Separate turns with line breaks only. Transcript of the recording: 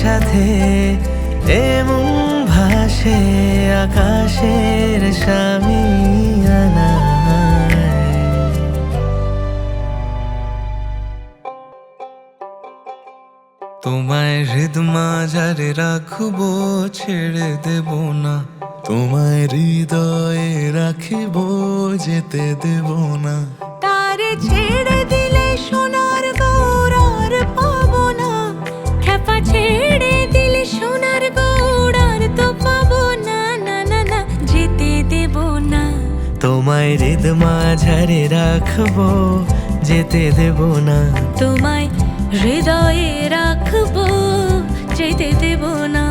সাথে এমন ভাসে আকাশের শামিয়ানায়। তোমায় হৃদ মাঝারে রাখবো, ছেড়ে দেব না। তোমায় হৃদয়ে রাখিব, যেতে দেব না।
তারে ছেড়ে দিলে সোনার গৌর আর পাবো না। খেপা ছেড়ে দিলে সোনার গৌর আর তো পাবো না, না না না, যেতে দেব না।
তোমায় হৃদ মাঝারে রাখবো, যেতে দেব না।
তোমায় হৃদয়ে রাখবো, যেতে দেব না।